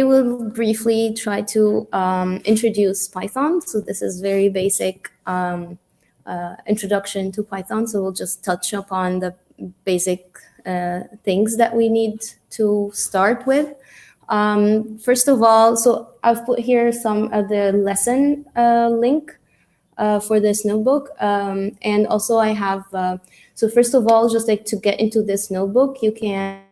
will briefly try to introduce Python. So this is very basic introduction to Python. So we'll just touch upon the basic things that we need to start with. First of all, so I've put here some of the lesson link for this notebook. And also I have, so first of all, just like to get into this notebook, you can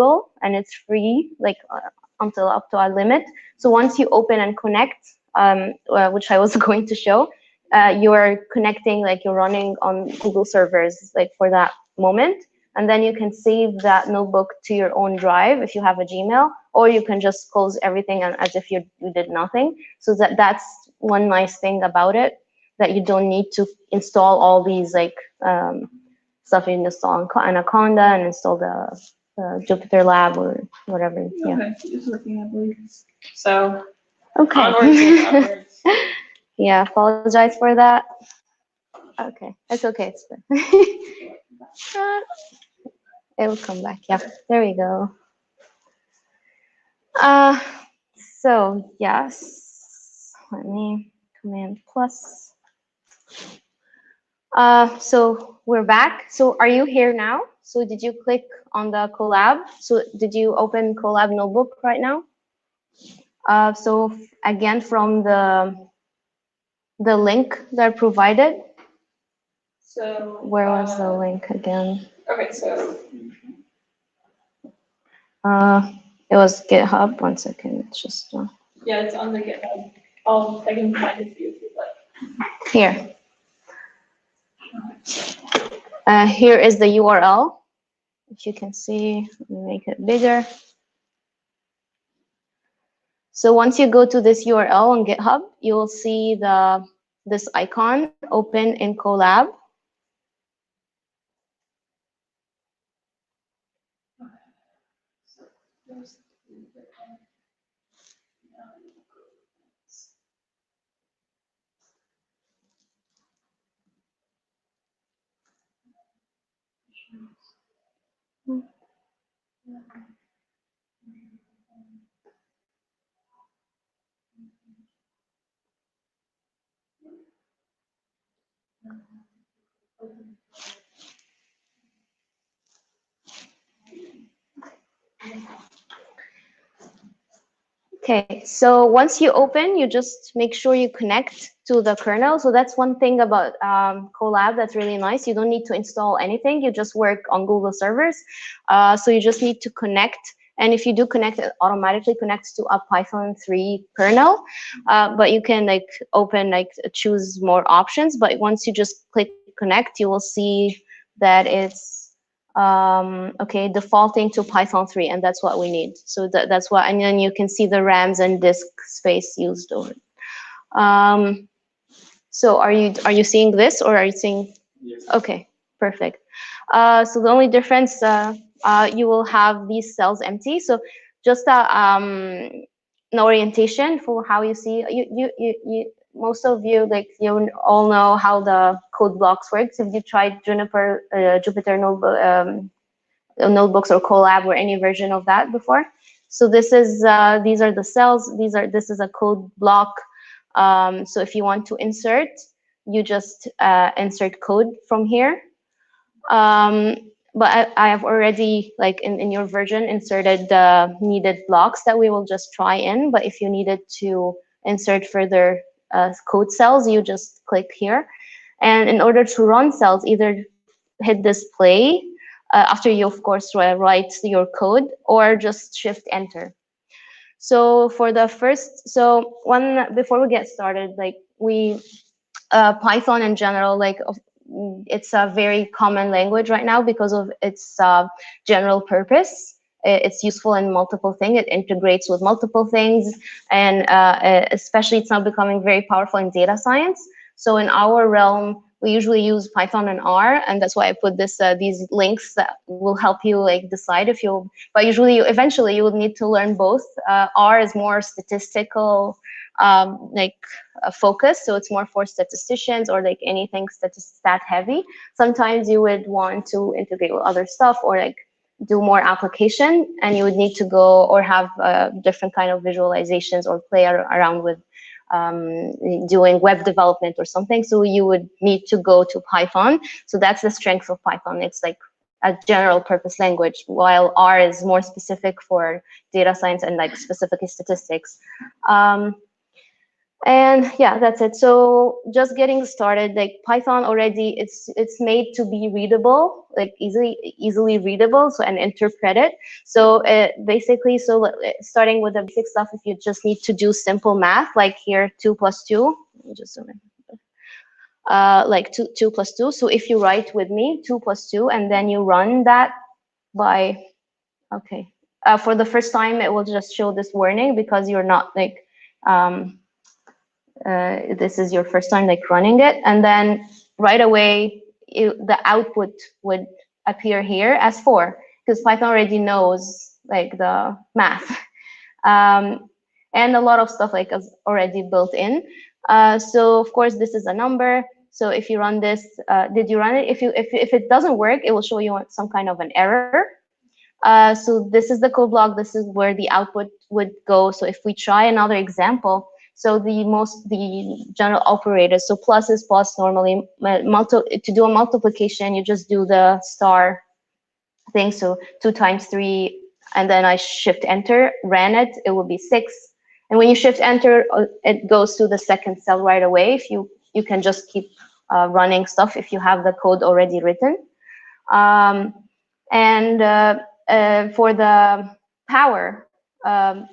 Google, and it's free, like until up to a limit. So once you open and connect, which I was going to show, you are connecting, like you're running on Google servers, like for that moment. And then you can save that notebook to your own drive if you have a Gmail, or you can just close everything and as if you did nothing. So that's one nice thing about it, that you don't need to install all these like stuff. You install Anaconda and install the Jupyter Lab or whatever. Yeah. Okay, it's working, I believe. So, okay. onwards and upwards. Yeah, apologize for that. Okay, it's okay. It's fine. It will come back. Yeah, there we go. So yes, let me Command plus. So we're back. So are you here now? So did you click on the Colab? So did you open Colab Notebook right now? So again, from the link that I provided. So where was the link again? Okay, so It was GitHub. 1 second. It's just yeah, it's on the GitHub. I can find it for you if you'd like. here. Here is the URL. If you can see, let me make it bigger. So once you go to this URL on GitHub, you will see this icon open in Colab. Okay, so once you open, you just make sure you connect to the kernel. So that's one thing about Colab that's really nice. You don't need to install anything. You just work on Google servers. So you just need to connect. And if you do connect, it automatically connects to a Python 3 kernel. But you can like choose more options. But once you just click connect, you will see that it's okay, defaulting to Python 3, and that's what we need. So that's what, and then you can see the RAMs and disk space used over. So are you seeing this, or are you seeing? Yes. Okay, perfect. So the only difference, you will have these cells empty. So just an orientation for how you see. Most of you, like, you all know how the code blocks works. If you tried Jupyter notebooks or Colab or any version of that before. So this is these are the cells. This is a code block. So if you want to insert, you just insert code from here. But I have already, like in your version, inserted the needed blocks that we will just try in. But if you needed to insert further code cells, you just click here. And in order to run cells, either hit this play after you, of course, write your code, or just shift enter. So for the first, before we get started, like Python in general, like it's a very common language right now because of its general purpose. It's useful in multiple things. It integrates with multiple things, and especially it's now becoming very powerful in data science. So in our realm, we usually use Python and R, and that's why I put these links that will help you like decide if you. But usually, eventually, you would need to learn both. R is more statistical, focus, so it's more for statisticians or like anything stat heavy. Sometimes you would want to integrate with other stuff or like do more application, and you would need to go or have different kind of visualizations or play around with doing web development or something. So you would need to go to Python. So that's the strength of Python. It's like a general purpose language, while R is more specific for data science and like specifically statistics. And yeah, that's it. So just getting started, like Python already, it's made to be readable, like easily readable, so and interpreted. So basically, so starting with the basic stuff, if you just need to do simple math, like here 2 plus 2, let me just zoom in. Like 2 plus 2. So if you write with me 2 plus 2, and then you run that by, okay, for the first time, it will just show this warning because you're not like. This is your first time like running it, and then right away the output would appear here as 4 because Python already knows like the math. And a lot of stuff like is already built in. So of course this is a number. So if you run this, did you run it? If it doesn't work, it will show you some kind of an error. So this is the code block. This is where the output would go. So if we try another example, so the general operators. So plus is plus normally. To do a multiplication, you just do the star thing. So 2 times 3, and then I shift enter, ran it. It will be 6. And when you shift enter, it goes to the second cell right away. If you can just keep running stuff if you have the code already written. For the power,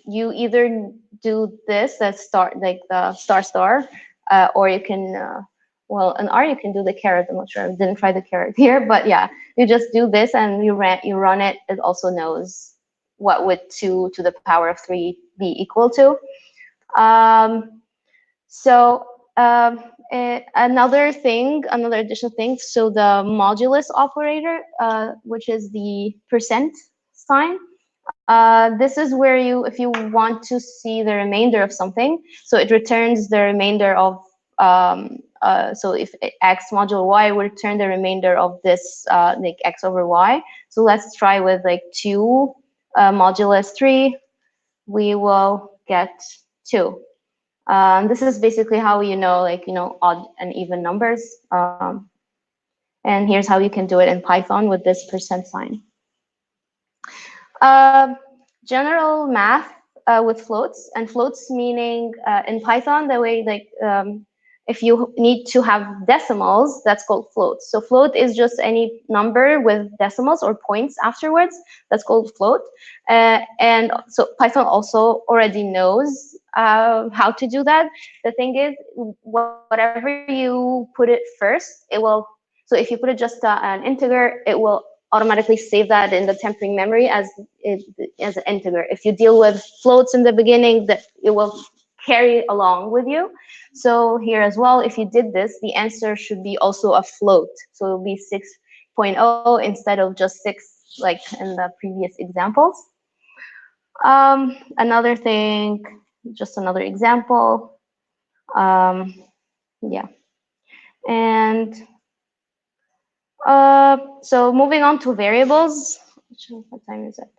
you either do this, that start like the star, or you can, well, an R, you can do the caret. I'm not sure. I didn't try the caret here, but yeah, you just do this and you run it. It also knows what would 2 to the power of 3 be equal to. Another additional thing, so the modulus operator, which is the percent sign, this is where if you want to see the remainder of something, so it returns the remainder of, so if x modulo y will return the remainder of this, like x over y. So let's try with like 2 modulus 3, we will get 2. This is basically how odd and even numbers. And here's how you can do it in Python with this percent sign. General math with floats, and floats meaning in Python the way if you need to have decimals, that's called floats. So float is just any number with decimals or points afterwards. That's called float. And so Python also already knows how to do that. The thing is, whatever you put it first, it will. So if you put it just an integer, it will automatically save that in the tempering memory as an integer. If you deal with floats in the beginning, that it will carry along with you. So here as well, if you did this, the answer should be also a float. So it'll be 6.0 instead of just 6 like in the previous examples. Another thing, just another example. Yeah. And so moving on to variables. What time is it?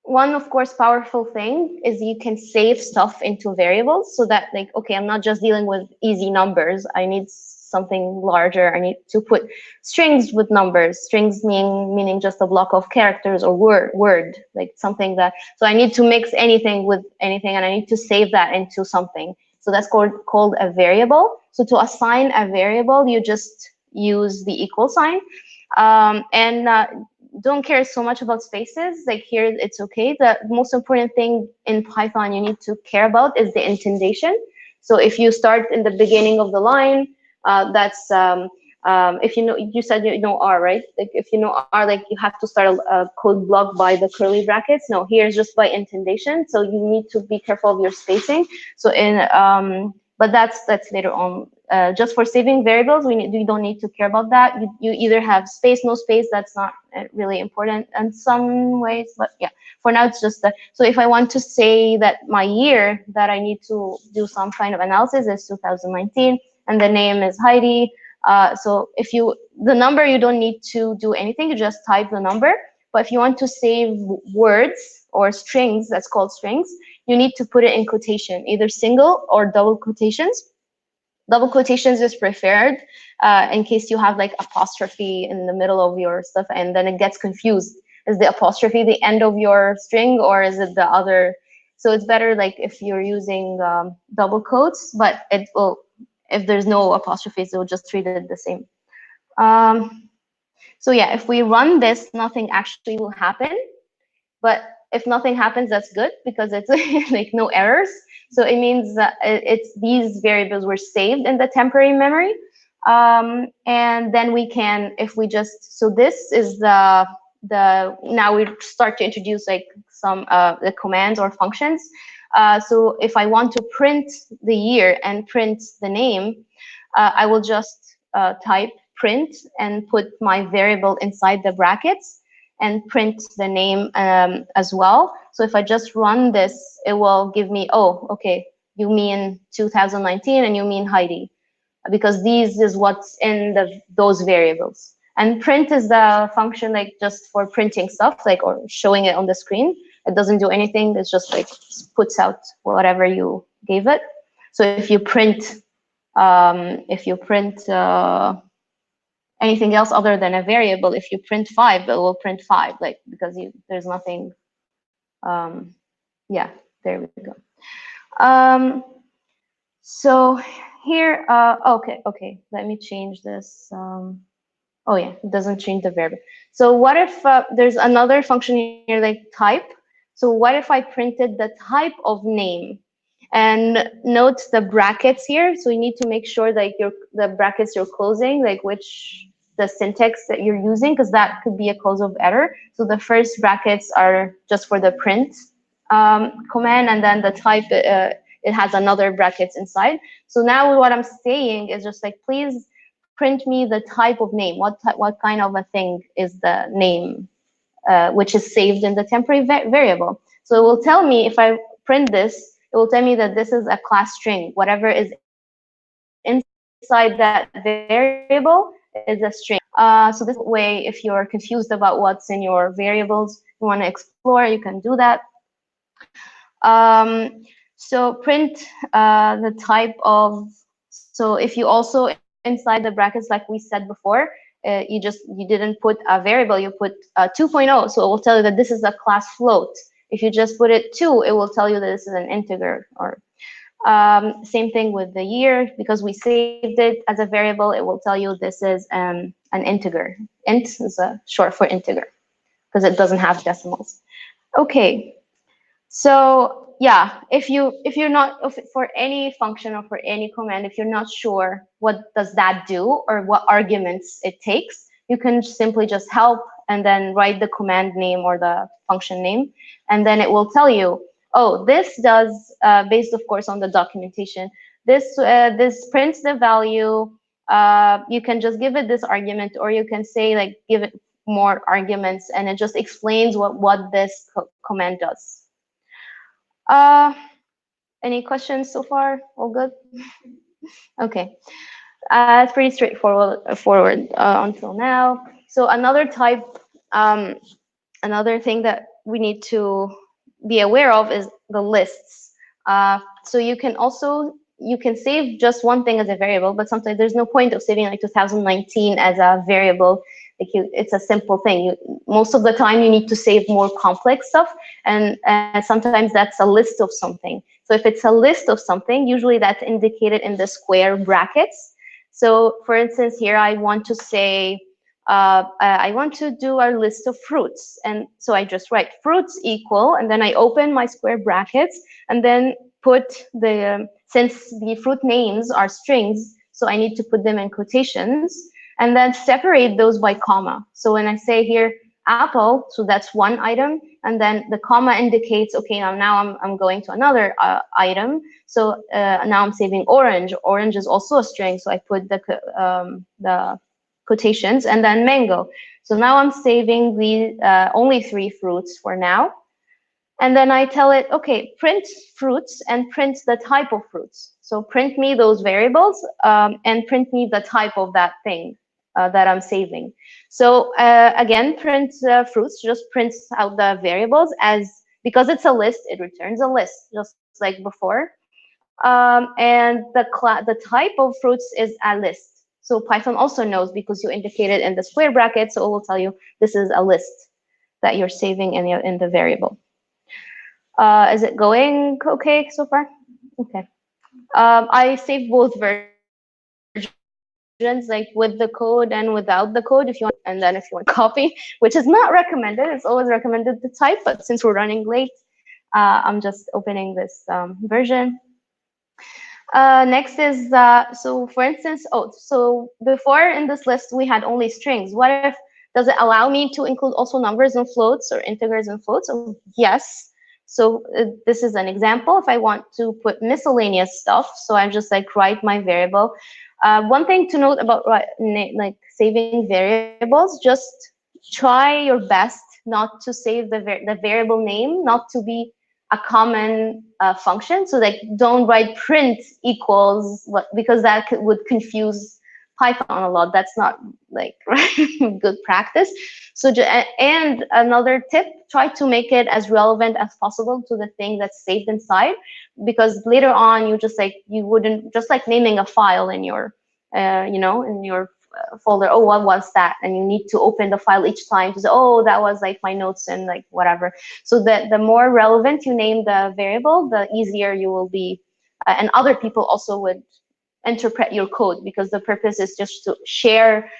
One, of course, powerful thing is you can save stuff into variables so that, like, okay, I'm not just dealing with easy numbers. I need something larger. I need to put strings with numbers. Strings meaning just a block of characters or word, like something that. So I need to mix anything with anything, and I need to save that into something. So that's called a variable. So to assign a variable, you just use the equal sign, don't care so much about spaces. Like here, it's okay. The most important thing in Python you need to care about is the indentation. So if you start in the beginning of the line, that's if you said you know R, right? Like if you know R, like you have to start a code block by the curly brackets. No, here's just by indentation. So you need to be careful of your spacing. So but that's later on. Just for saving variables, we don't need to care about that. You either have space, no space. That's not really important in some ways, but yeah. For now, it's just that. So if I want to say that my year that I need to do some kind of analysis is 2019, and the name is Heidi. So if the number, you don't need to do anything. You just type the number. But if you want to save words or strings, that's called strings, you need to put it in quotation, either single or double quotations. Double quotations is preferred in case you have like apostrophe in the middle of your stuff and then it gets confused. Is the apostrophe the end of your string or is it the other? So it's better like if you're using double quotes, but it will, if there's no apostrophes, it will just treat it the same. So yeah, if we run this, nothing actually will happen. But if nothing happens, that's good because it's like no errors. So it means that it's these variables were saved in the temporary memory. And then we can, if we just, so this is the now we start to introduce like some the commands or functions. So if I want to print the year and print the name, I will just type print and put my variable inside the brackets and print the name as well. So if I just run this, it will give me, oh, okay, you mean 2019 and you mean Heidi, because these is what's in those variables. And print is the function like just for printing stuff, like or showing it on the screen. It doesn't do anything. It's just like puts out whatever you gave it. So if you print anything else other than a variable, if you print 5, it will print 5, like because there's nothing. Yeah, there we go. So here, okay, let me change this. Oh yeah, it doesn't change the variable. So what if there's another function here like type? So what if I printed the type of name? And note the brackets here. So you need to make sure that the brackets you're closing, like the syntax that you're using, because that could be a cause of error. So the first brackets are just for the print command, and then the type, it has another brackets inside. So now what I'm saying is just like, please print me the type of name. What kind of a thing is the name, which is saved in the temporary variable. So it will tell me if I print this, it will tell me that this is a class string. Whatever is inside that variable is a string. So this way, if you're confused about what's in your variables, you want to explore, you can do that. So print the type of, so if you also inside the brackets, like we said before, you didn't put a variable, you put 2.0, so it will tell you that this is a class float. If you just put it 2, it will tell you that this is an integer. Or same thing with the year, because we saved it as a variable, it will tell you this is an integer. Int is short for integer, because it doesn't have decimals. Okay. So yeah, if you're not, for any function or for any command, if you're not sure what does that do or what arguments it takes, you can simply just help and then write the command name or the function name, and then it will tell you, oh, this does, based of course on the documentation, this prints the value. You can just give it this argument, or you can say like give it more arguments, and it just explains what this command does. Any questions so far? All good? Okay. It's pretty straightforward until now. So another type, another thing that we need to be aware of is the lists. So you can save just one thing as a variable, but sometimes there's no point of saving like 2019 as a variable. Like it's a simple thing. Most of the time you need to save more complex stuff, and sometimes that's a list of something. So if it's a list of something, usually that's indicated in the square brackets. So for instance, here I want to say, I want to do our list of fruits. And so I just write fruits equal, and then I open my square brackets, and then put since the fruit names are strings, so I need to put them in quotations, and then separate those by comma. So when I say here apple, so that's one item, and then the comma indicates, okay, now I'm going to another item. So now I'm saving orange. Orange is also a string, so I put the quotations, and then mango. So now I'm saving the only 3 fruits for now. And then I tell it, okay, print fruits and print the type of fruits. So print me those variables and print me the type of that thing that I'm saving. So again, print fruits just prints out the variables because it's a list, it returns a list, just like before. And the type of fruits is a list. So Python also knows, because you indicated in the square bracket, so it will tell you this is a list that you're saving in the variable. Is it going okay so far? Okay. I saved both versions, like with the code and without the code, if you want, and then if you want to copy, which is not recommended. It's always recommended to type, but since we're running late, I'm just opening this version. Next is, so for instance, so before in this list we had only strings. What if, does it allow me to include also numbers and floats or integers and floats? So yes. So this is an example. If I want to put miscellaneous stuff, so I just like write my variable. One thing to note about like saving variables, just try your best not to save the variable name, not to be a common function. So like don't write print equals what, because that would confuse Python a lot. That's not like good practice. So and another tip, try to make it as relevant as possible to the thing that's saved inside, because later on you wouldn't just like naming a file in your in your folder. Oh, what was that? And you need to open the file each time to say, oh, that was like my notes and like whatever. So that the more relevant you name the variable, the easier you will be, and other people also would interpret your code, because the purpose is just to share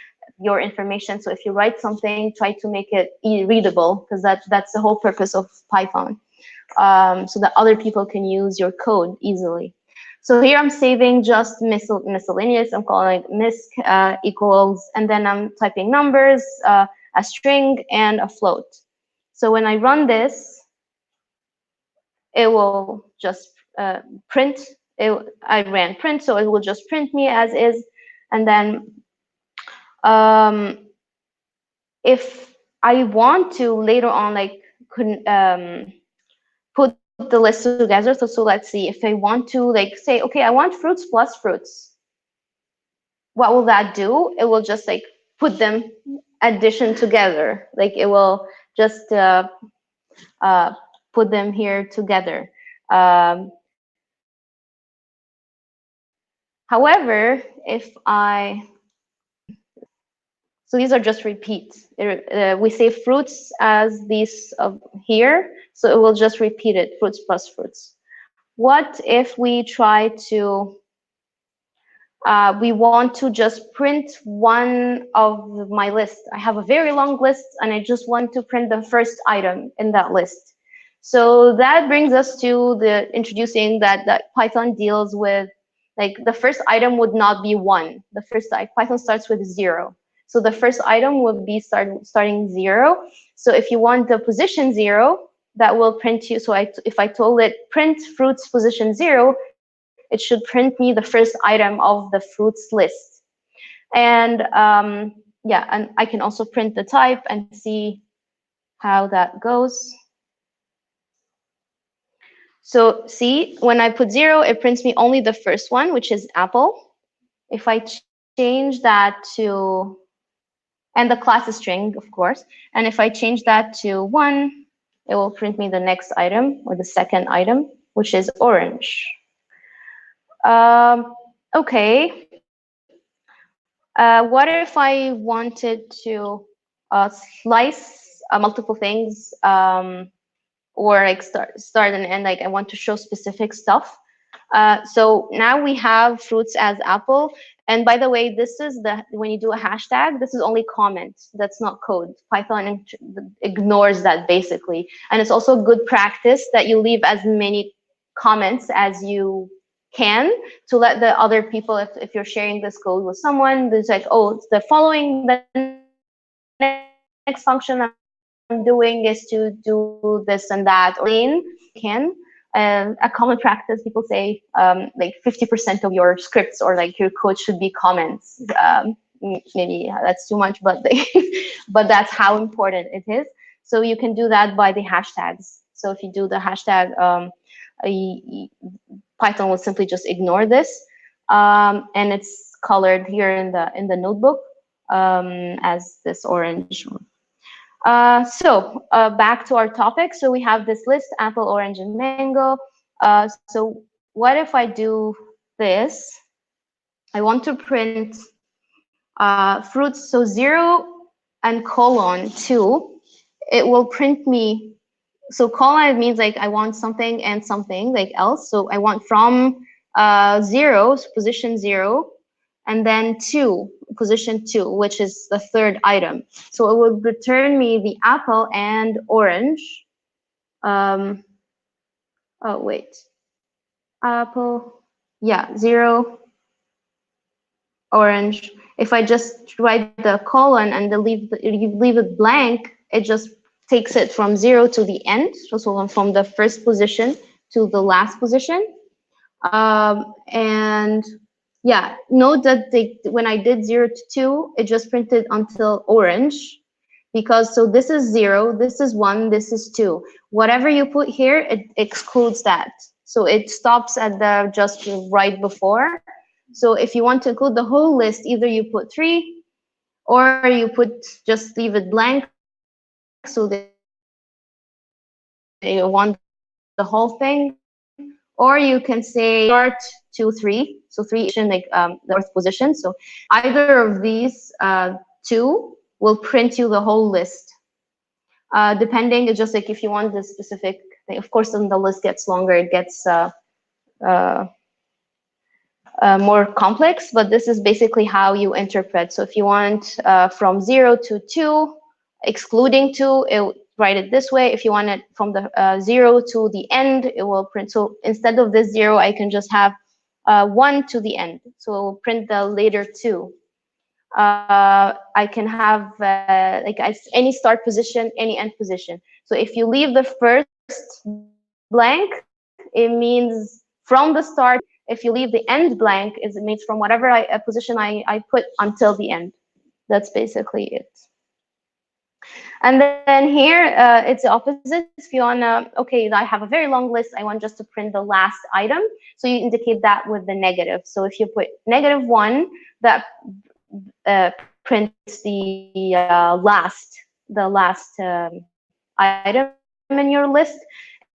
your information. So if you write something, try to make it readable, because that's the whole purpose of Python, so that other people can use your code easily. So here I'm saving just miscellaneous. I'm calling it misc equals, and then I'm typing numbers, a string, and a float. So when I run this, it will just print. I ran print, so it will just print me as is. And then if I want to later on, like, put the list together. So let's see, if I want to like say, okay, I want fruits plus fruits. What will that do? It will just like put them addition together. Like it will just put them here together. However, if I, so these are just repeats. We say fruits as these here, so it will just repeat it, fruits plus fruits. What if we try to, we want to just print one of my list. I have a very long list and I just want to print the first item in that list. So that brings us to the introducing that Python deals with, like the first item would not be one. The first Python starts with 0. So the first item would be starting 0. So if you want the position 0, that will print you. So if I told it print fruits position 0, it should print me the first item of the fruits list. And yeah, and I can also print the type and see how that goes. So see, when I put 0, it prints me only the first one, which is apple. If I change that to, and the class is string, of course, and if I change that to 1, it will print me the next item, or the second item, which is orange. Okay. What if I wanted to slice multiple things, or like start and end, like I want to show specific stuff. So now we have fruits as apple. And by the way, this is when you do a hashtag, this is only comment. That's not code. Python ignores that basically. And it's also good practice that you leave as many comments as you can to let the other people, if you're sharing this code with someone, there's like, oh, the next function I'm doing is to do this and that, or can. A common practice, people say like 50% of your scripts or like your code should be comments. Maybe that's too much, but but that's how important it is. So you can do that by the hashtags. So if you do the hashtag, Python will simply just ignore this, and it's colored here in the notebook as this orange. So back to our topic. So we have this list: apple, orange, and mango. So what if I do this? I want to print fruits. So 0 and colon 2. It will print me so colon means like I want something and something like else. So I want from 0, so position 0, and then 2, position 2, which is the third item. So it would return me the apple and orange. Oh wait, apple, yeah, 0, orange. If I just write the colon and you leave it blank, it just takes it from 0 to the end, so from the first position to the last position. And yeah, note that when I did 0 to 2, it just printed until orange, because so this is 0, this is 1, this is 2. Whatever you put here, it excludes that. So it stops at the just right before. So if you want to include the whole list, either you put 3, or you just leave it blank, so that you want the whole thing, or you can say start to 3, so 3 is like the fourth position. So either of these two will print you the whole list. Depending, it's just like if you want the specific thing. Of course, when the list gets longer, it gets more complex, but this is basically how you interpret. So if you want from 0 to 2, excluding 2, it write it this way. If you want it from the 0 to the end, it will print. So instead of this 0, I can just have 1 to the end. So it will print the later 2. I can have like any start position, any end position. So if you leave the first blank, it means from the start. If you leave the end blank, it means from whatever position I put until the end. That's basically it. And then here, it's the opposite. If you wanna, okay, I have a very long list, I want just to print the last item. So you indicate that with the negative. So if you put -1, that prints the last item in your list.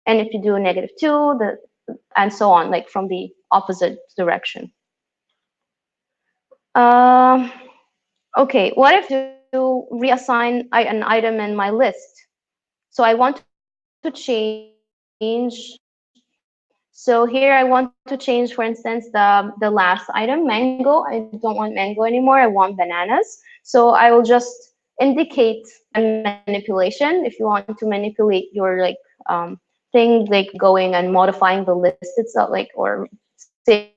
And if you do -2, and so on, like from the opposite direction. Okay, what if you reassign an item in my list? So I want to change. So here I want to change, for instance, the last item, mango. I don't want mango anymore. I want bananas. So I will just indicate a manipulation. If you want to manipulate your like thing, like going and modifying the list itself, like or say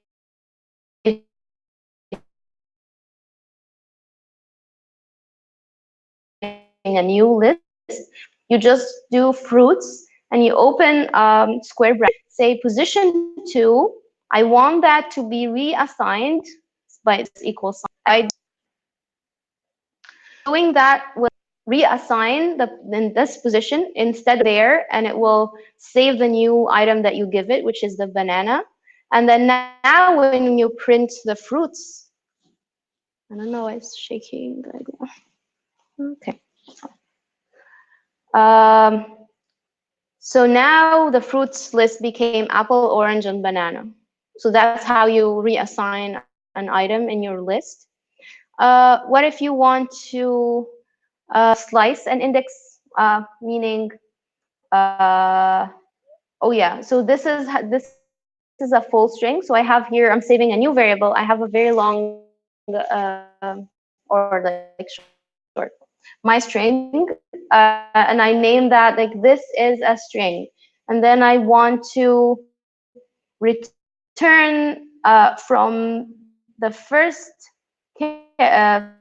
a new list, you just do fruits and you open square bracket, say position 2. I want that to be reassigned by its equal sign. Doing that will reassign in this position instead there, and it will save the new item that you give it, which is the banana. And then now when you print the fruits, I don't know why it's shaking. Okay. So now the fruits list became apple, orange, and banana. So that's how you reassign an item in your list. What if you want to slice an index, meaning, oh yeah, so this is a full string. So I have here, I'm saving a new variable. I have a very long or like short, my string, and I name that like this is a string, and then I want to return from the first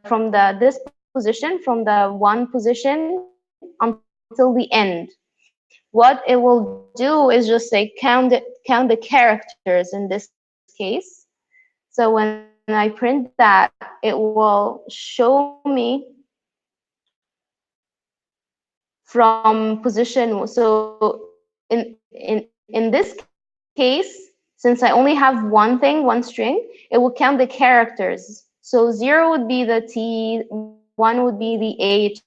from this position, from the 1 position until the end. What it will do is just like count the characters in this case. So when I print that, it will show me from position. So in this case, since I only have one thing, one string, it will count the characters. So 0 would be the T, 1 would be the H.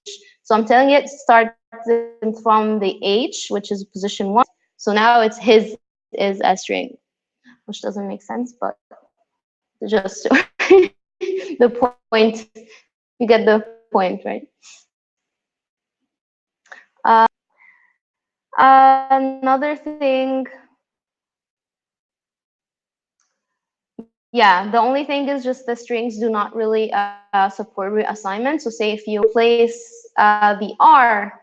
So I'm telling it start from the H, which is position 1. So now it's his is a string, which doesn't make sense, but just the point, you get the point, right? Another thing, yeah, the only thing is just the strings do not really support reassignment. So say if you replace the R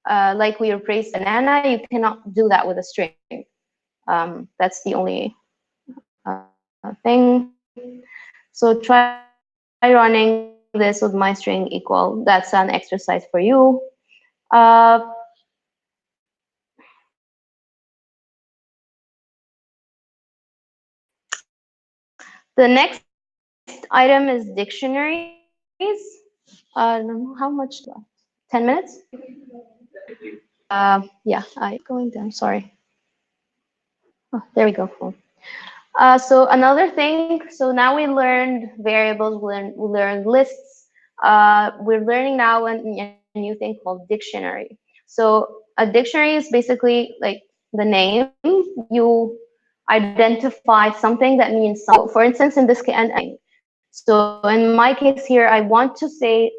like we replaced banana, you cannot do that with a string. That's the only thing. So try running this with my string equal. That's an exercise for you. The next item is dictionaries. How much left? 10 minutes? Yeah, going down, sorry. Oh, there we go. So another thing, so now we learned variables, we learned lists. We're learning now a new thing called dictionary. So a dictionary is basically like the name. You identify something that means something. For instance, in this case, so in my case here, I want to say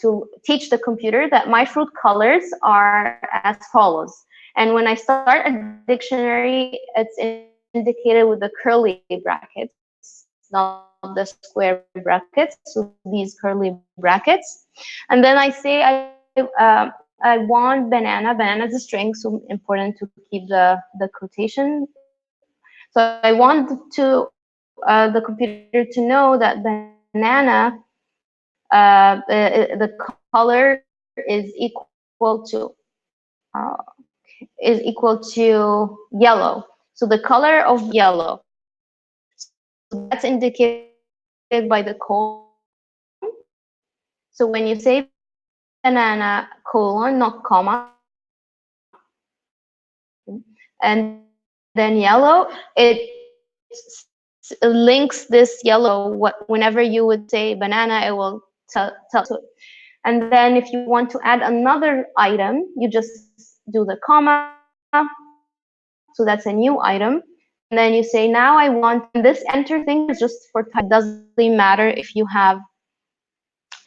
to teach the computer that my fruit colors are as follows. And when I start a dictionary, it's indicated with the curly brackets, not the square brackets. So these curly brackets. And then I say I want banana. Banana is a string, so important to keep the quotation. So I want to the computer to know that banana, the color is equal to yellow. So the color of yellow. So that's indicated by the colon. So when you say banana colon, not comma, and then yellow, it links this yellow. Whenever you would say banana, it will tell to it. And then if you want to add another item, you just do the comma. So that's a new item. And then you say, now I want, and this enter thing is just for type. It doesn't really matter if you have,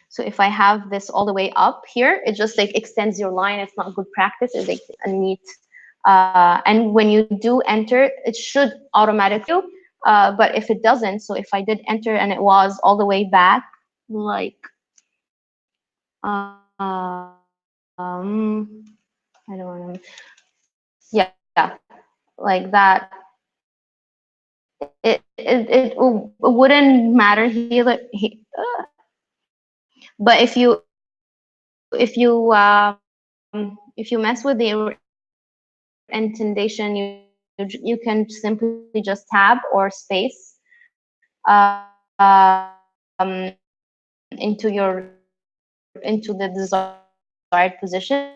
so if I have this all the way up here, it just like extends your line. It's not good practice. It's like a neat, and when you do enter, it should automatically, but if it doesn't, so if I did enter and it was all the way back, like, I don't know, yeah, like that, it wouldn't matter here, but if you mess with the indentation, you can simply just tab or space into the desired position.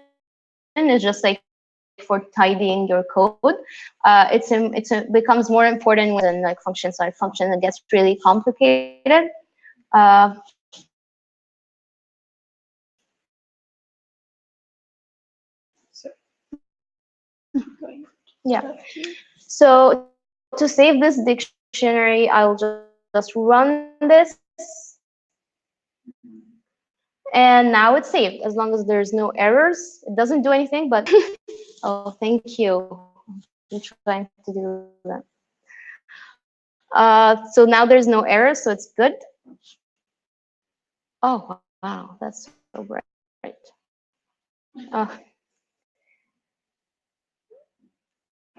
It's just like for tidying your code. It becomes more important when like functions are functions. It gets really complicated. Yeah. So to save this dictionary, I'll just run this. And now it's saved. As long as there's no errors, it doesn't do anything, but oh, thank you. I'm trying to do that. So now there's no errors, so it's good. Oh, wow, that's so bright.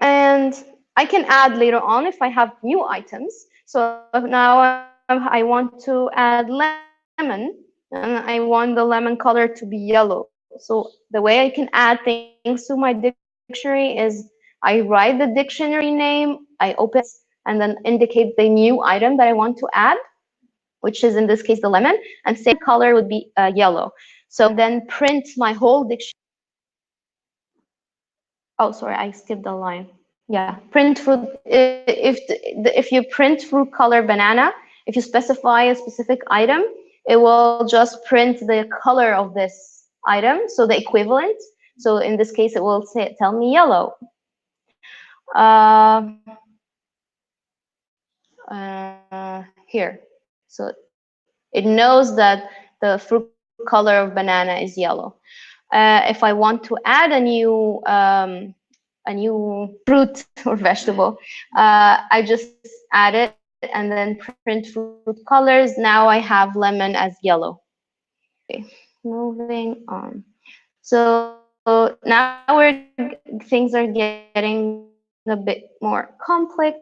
And I can add later on if I have new items. So now I want to add lemon, and I want the lemon color to be yellow. So the way I can add things to my dictionary is I write the dictionary name, I open brackets, and then indicate the new item that I want to add, which is in this case the lemon, and say the color would be yellow. So then print my whole dictionary. Oh, sorry, I skipped the line. Yeah, print fruit. If you print fruit color banana, if you specify a specific item, it will just print the color of this item, so the equivalent. So in this case, it will tell me yellow. Here, so it knows that the fruit color of banana is yellow. If I want to add a new a new fruit or vegetable. I just add it and then print fruit colors. Now I have lemon as yellow. Okay, moving on. So now things are getting a bit more complex.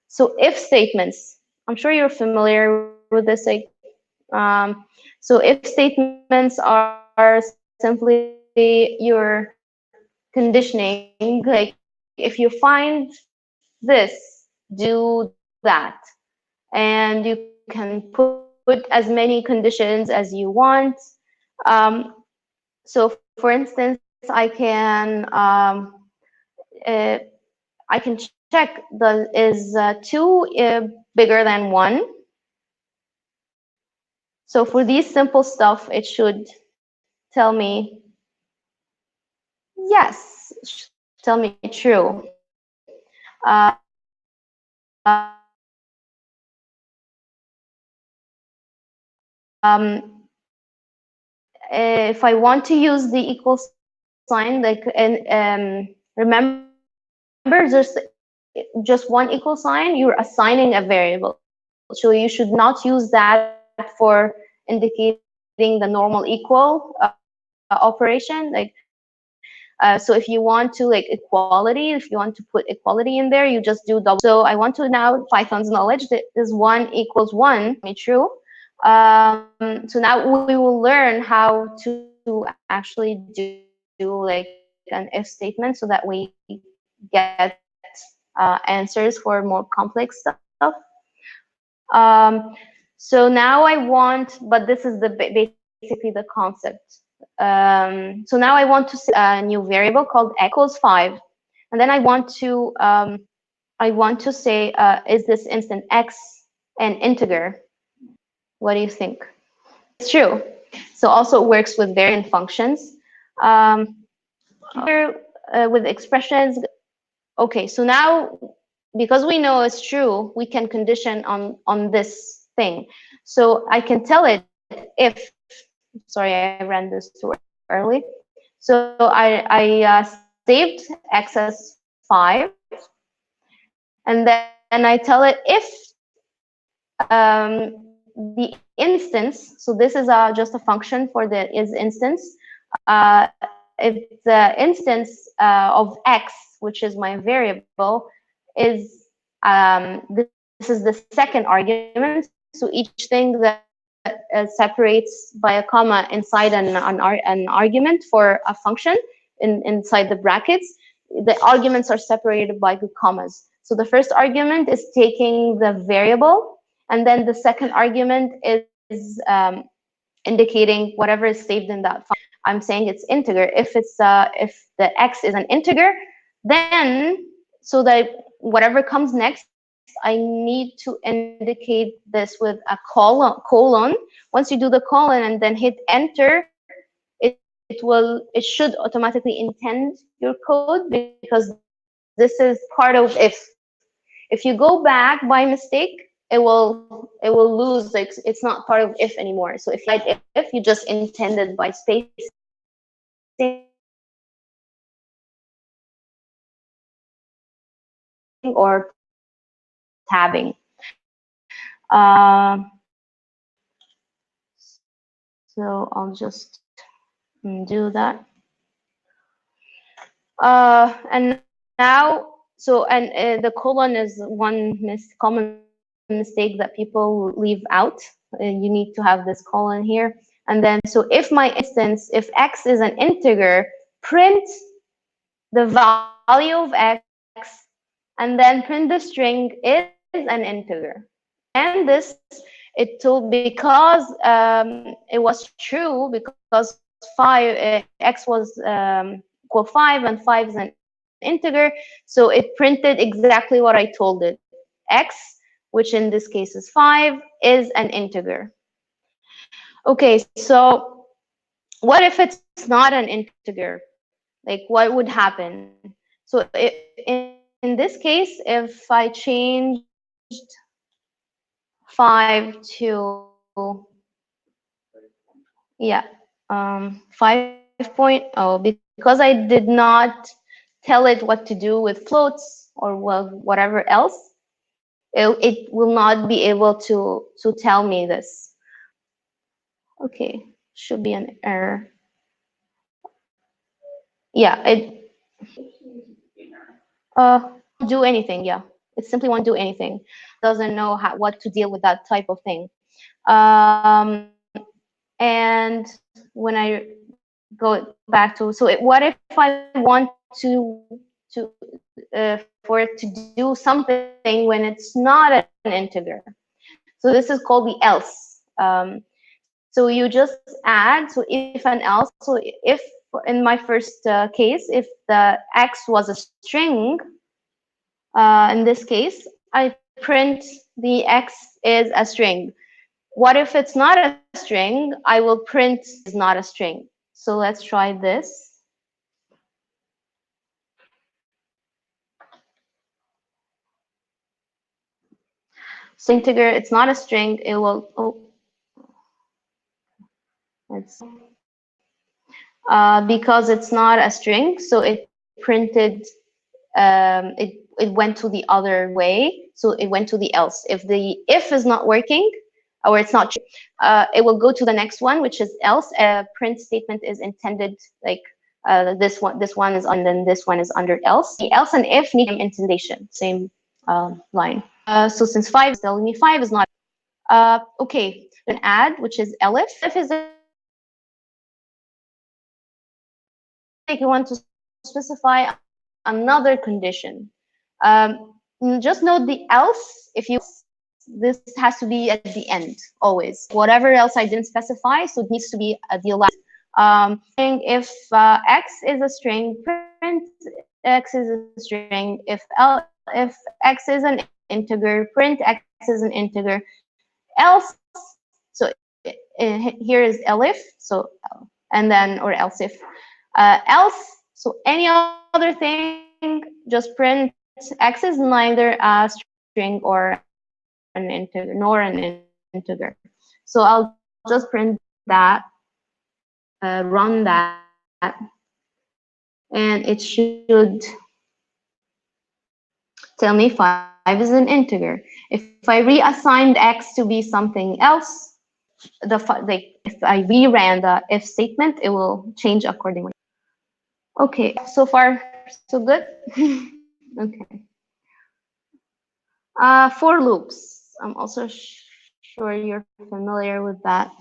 So if statements, I'm sure you're familiar with this. So if statements are simply your conditioning, like if you find this, do that, and you can put as many conditions as you want. So for instance, I can check the is 2 bigger than 1. So for these simple stuff, it should tell me yes, tell me true. If I want to use the equal sign, like, and remember, just one equal sign, you're assigning a variable. So you should not use that for indicating the normal equal operation. So if you want to like equality, if you want to put equality in there, you just do double. So I want to now Python's knowledge that is 1 equals 1, me true. So now we will learn how to actually do like an if statement so that we get answers for more complex stuff. So now I want, but this is the basically the concept. So now I want to set a new variable called x equals 5, and then I want to say, is this instant x an integer? What do you think? It's true. So also it works with variant functions. Here with expressions. Okay, so now because we know it's true, we can condition on this thing. So I can tell it if. Sorry, I ran this too early. So I saved x as 5, and then I tell it if the instance. So this is just a function for the is instance. If the instance of x, which is my variable, is this is the second argument. So each thing that separates by a comma inside an argument for a function inside the brackets, the arguments are separated by good commas. So the first argument is taking the variable, and then the second argument is indicating whatever is saved in that function. I'm saying it's integer. If the x is an integer, then so that whatever comes next, I need to indicate this with a colon. Once you do the colon and then hit enter, it should automatically intend your code, because this is part of if. If you go back by mistake, it will lose, like it's not part of if anymore. So if you write if, you just intended by spacing or tabbing. So I'll just do that. And now, so, and the colon is one common mistake that people leave out. You need to have this colon here. And then, so if my instance, if x is an integer, print the value of x, and then print the string is an integer. And this, it told, because it was true, because x was equal 5, and 5 is an integer, so it printed exactly what I told it. X, which in this case is 5, is an integer. Okay, so what if it's not an integer? Like, what would happen? So in this case, if I changed 5 to, yeah, 5.0, because I did not tell it what to do with floats or whatever else, it will not be able to tell me this. Okay, should be an error. Yeah, it do anything. Yeah, it simply won't do anything. Doesn't know what to deal with that type of thing. And when I go back to, so what if I want to for it to do something when it's not an integer? So this is called the else. So you just add, so if an else, so if in my first case, if the x was a string, in this case, I print the x is a string. What if it's not a string? I will print is not a string. So let's try this. So integer, it's not a string, it will, let's, because it's not a string, so it printed, it went to the other way, so it went to the else. If the if is not working, or it's not, it will go to the next one, which is else. A print statement is intended like this one is on, then this one is under else. The else and if need indentation, same line. So since 5 is telling me 5 is not, okay, an add, which is elif. If is like you want to specify another condition. Just note the else. If you, this has to be at the end always. Whatever else I didn't specify, so it needs to be at the last. If x is a string, print x is a string. If x is an integer, print x is an integer. Else, so here is elif, so and then or else if. Else, so any other thing, just print x is neither a string or an integer, nor an integer. So I'll just print that, run that, and it should tell me 5 is an integer. If I reassigned x to be something else, if I reran the if statement, it will change accordingly. Okay, so far so good. Okay. For loops, I'm also sure you're familiar with that.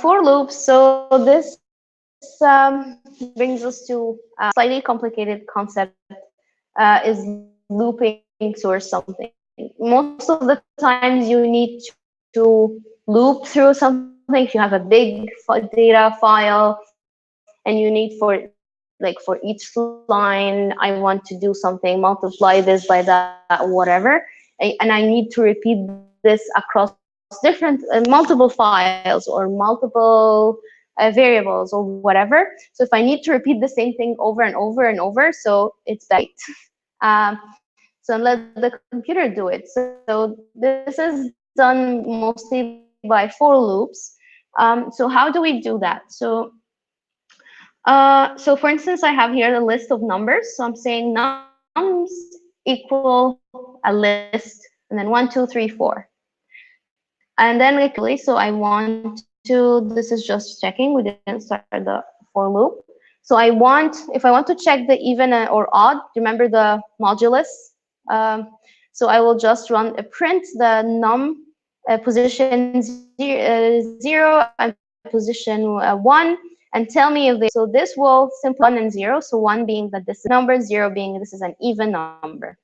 For loops, so this brings us to a slightly complicated concept, is looping or something. Most of the times you need to loop through something. If you have a big data file and you need for each line, I want to do something, multiply this by that, whatever, and I need to repeat this across different multiple files or multiple variables or whatever. So if I need to repeat the same thing over and over and over, so it's bad. So let the computer do it. So this is done mostly by for loops. So how do we do that? So for instance, I have here the list of numbers. So I'm saying nums equal a list, and then 1, 2, 3, 4. And then actually, so I want to, this is just checking, we didn't start the for loop. So if I want to check the even or odd, remember the modulus? So I will just print the num position 0 and position 1, and tell me if they, so this will simply 1 and 0, so 1 being that this is number, 0 being this is an even number.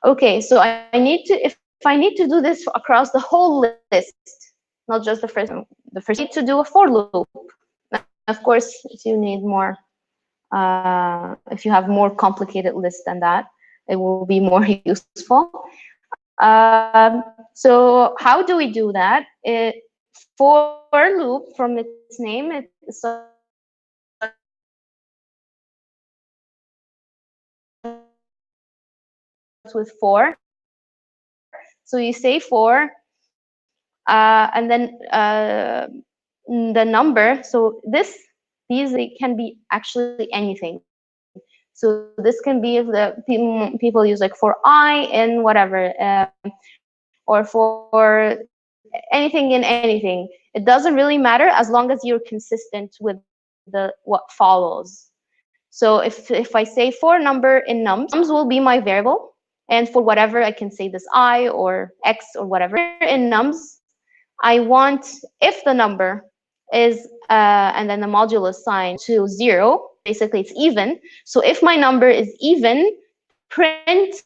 Okay, so I need to, if I need to do this across the whole list, not just the first, I need to do a for loop. Of course, if you need more, if you have more complicated list than that, it will be more useful. So how do we do that? For loop, from its name, it starts with 4. So you say 4, and then the number. So these can be actually anything. So this can be if the people use like for I in whatever, or for anything in anything. It doesn't really matter as long as you're consistent with what follows. So if I say for number in nums will be my variable, and for whatever I can say this I or X or whatever. Here in nums, I want if the number is and then the modulus sign to 0, basically it's even. So if my number is even, print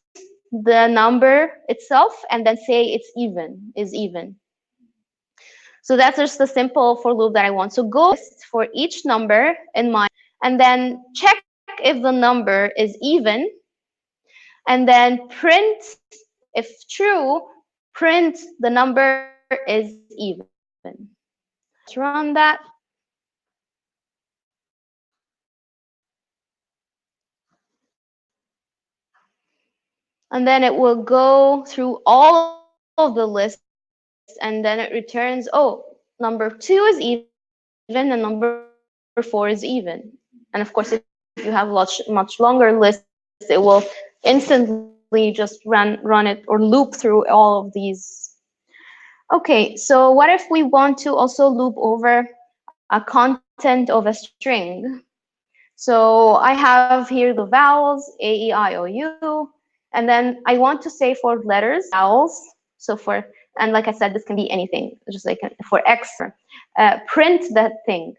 the number itself and then say it's even, is even. So that's just the simple for loop that I want. So go for each number in mind, and then check if the number is even, and then print, if true, print the number is even. Let's run that. And then it will go through all of the lists, and then it returns, oh, number 2 is even and number 4 is even. And of course, if you have much longer lists, it will instantly just run it or loop through all of these. Okay, so what if we want to also loop over a content of a string? So I have here the vowels, A, E, I, O, U, and then I want to say for letters, vowels. So for, and like I said, this can be anything, just like for X or whatever. Print that thing,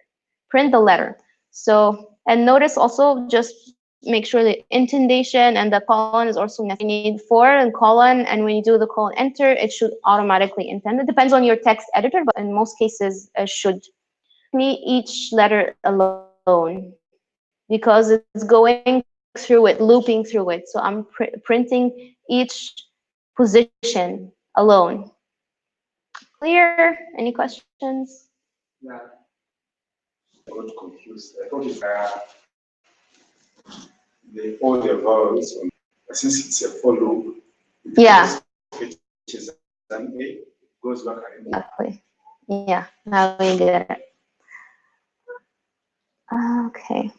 print the letter. So, and notice also, just make sure the indentation and the colon is also necessary. You need for and colon, and when you do the colon enter, it should automatically indent. It depends on your text editor, but in most cases, should. Each letter alone because it's going through it, looping through it. So I'm printing each position alone. Clear? Any questions? Yeah. I got confused. I thought all the vowels, since it's a for loop, Yeah. which is an A, goes back and Exactly. Yeah, now we get it. Okay.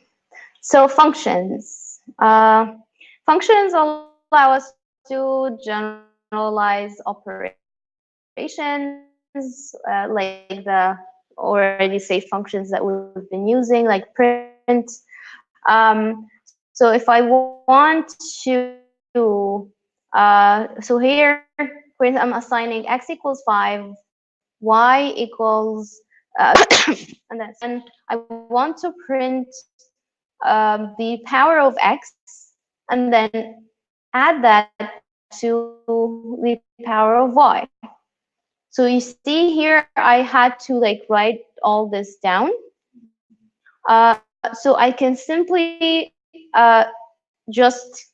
So functions. Functions allow us to generalize operations, like the already say functions that we've been using, like print. So if I want to, so here, I'm assigning x equals 5, y equals, and then I want to print the power of x, and then add that to the power of y. So you see here, I had to like write all this down. So I can simply just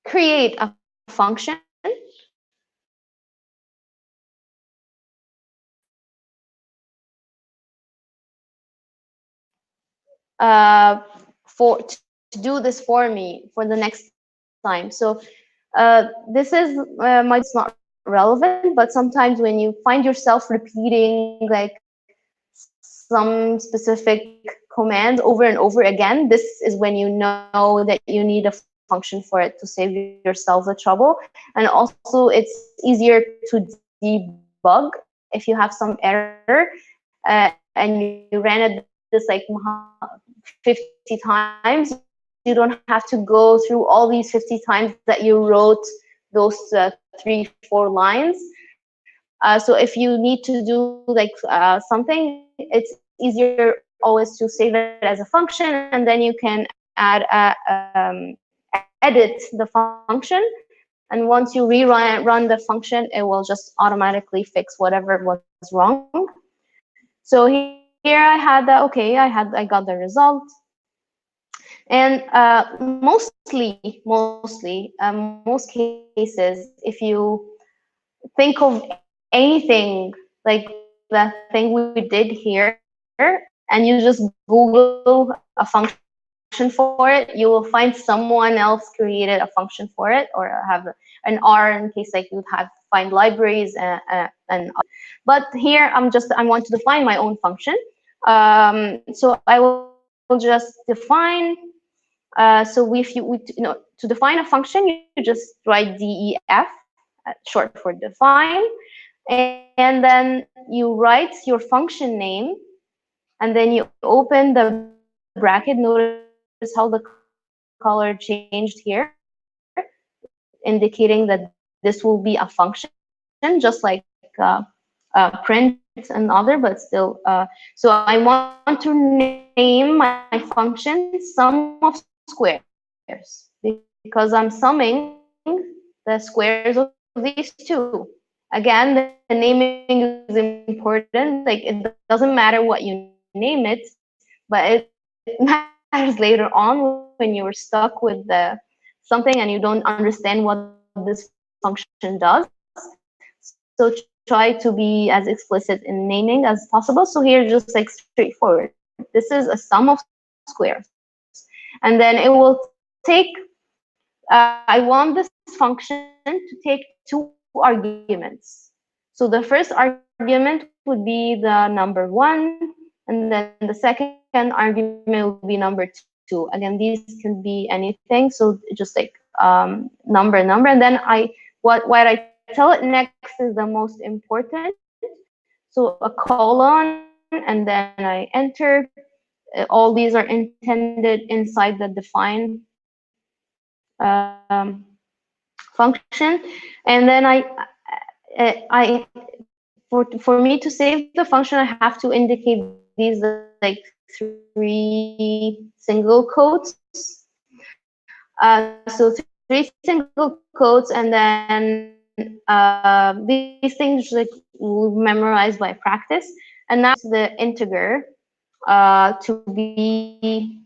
create a function for to do this for me for the next time. So this is might it's not relevant, but sometimes when you find yourself repeating like some specific commands over and over again, this is when you know that you need a function for it to save yourself the trouble. And also it's easier to debug if you have some error and you ran it this like 50 times. You don't have to go through all these 50 times that you wrote those 3-4 lines. So if you need to do like something, it's easier always to save it as a function, and then you can edit the function. And once you run the function, it will just automatically fix whatever was wrong. So here I had that. Okay, I got the result. And most cases, if you think of anything like the thing we did here, and you just Google a function for it, you will find someone else created a function for it, or have a recipe for it. an R in case like you'd have find libraries and but here I want to define my own function. So I will just define. So if to define a function, you just write DEF, short for define, and then you write your function name, and then you open the bracket. Notice how the color changed here, indicating that this will be a function, just like print and other, but still. So I want to name my function sum of squares because I'm summing the squares of these two. Again, the naming is important. Like, it doesn't matter what you name it, but it matters later on when you're stuck with something and you don't understand what this function does. So try to be as explicit in naming as possible. So here, just like straightforward. This is a sum of squares. And then it will take, I want this function to take 2 arguments. So the first argument would be the number 1, and then the second argument will be number 2. Again, these can be anything, so just like number, and then what I tell it next is the most important. So a colon, and then I enter. All these are intended inside the define function, and then for me to save the function, I have to indicate these like 3 single quotes. So 3 single quotes, and then these things like we memorize by practice. And now I want the integer to be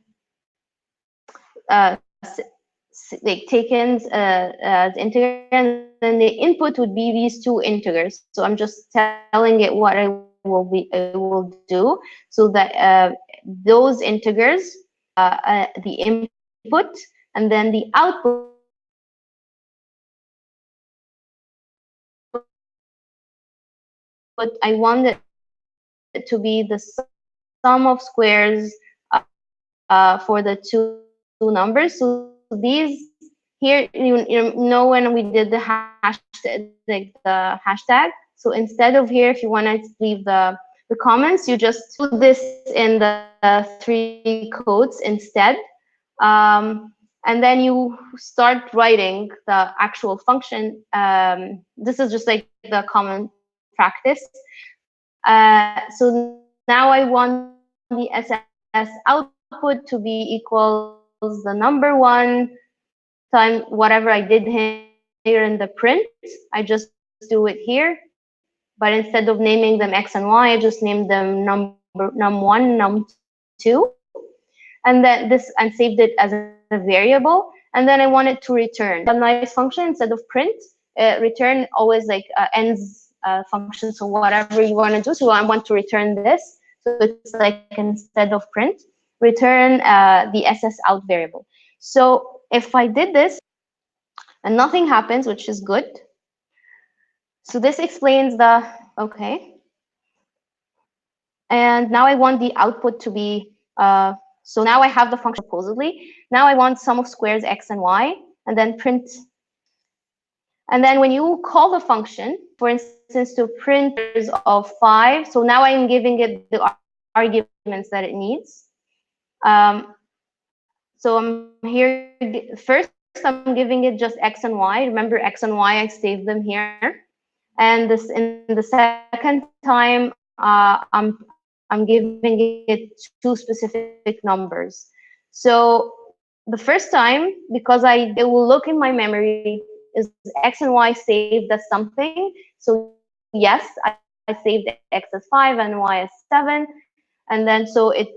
like taken as integer, and then the input would be these 2 integers. So I'm just telling it what I will do, so that those integers, the input, and then the output, I want it to be the sum of squares for the 2 numbers. So these here, when we did the hashtag, so instead of here, if you want to leave the comments, you just put this in the 3 quotes instead. And then you start writing the actual function. This is just like the common practice. So now I want the SS output to be equals the number 1 times whatever I did here in the print. I just do it here, but instead of naming them X and Y, I just named them num1, num2, and then and saved it as a variable. And then I want it to return. So a nice function, instead of print, return always like ends function. So whatever you want to do. So I want to return this. So it's like instead of print, return the SS out variable. So if I did this and nothing happens, which is good. So this explains the, okay. And now I want the output to be, so now I have the function supposedly. Now I want sum of squares X and Y, and then print. And then when you call the function, for instance, to print of 5, so now I'm giving it the arguments that it needs. So I'm here, first I'm giving it just X and Y. Remember X and Y, I saved them here. And this in the second time, I'm giving it 2 specific numbers. So the first time, because it will look in my memory, is X and Y saved as something. So yes, I saved X as 5 and Y as 7. And then so it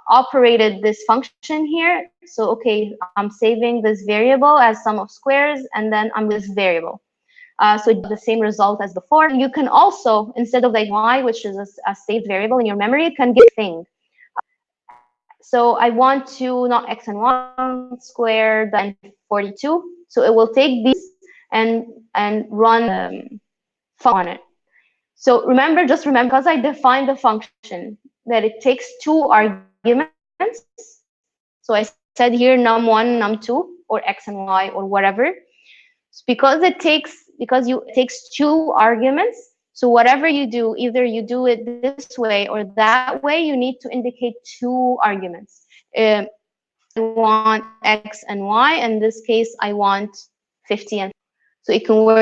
operated this function here. So okay, I'm saving this variable as sum of squares, and then I'm this variable. So it the same result as before. You can also, instead of like Y, which is a saved variable in your memory, you can give thing. So I want to not X and 1 squared and 42. So it will take these and run on it. So remember, just remember, because I defined the function that it takes 2 arguments. So I said here num1, num2, or x and y, or whatever. Because it takes 2 arguments. So whatever you do, either you do it this way or that way, you need to indicate 2 arguments. I want x and y. In this case, I want 50 and 50. So it can work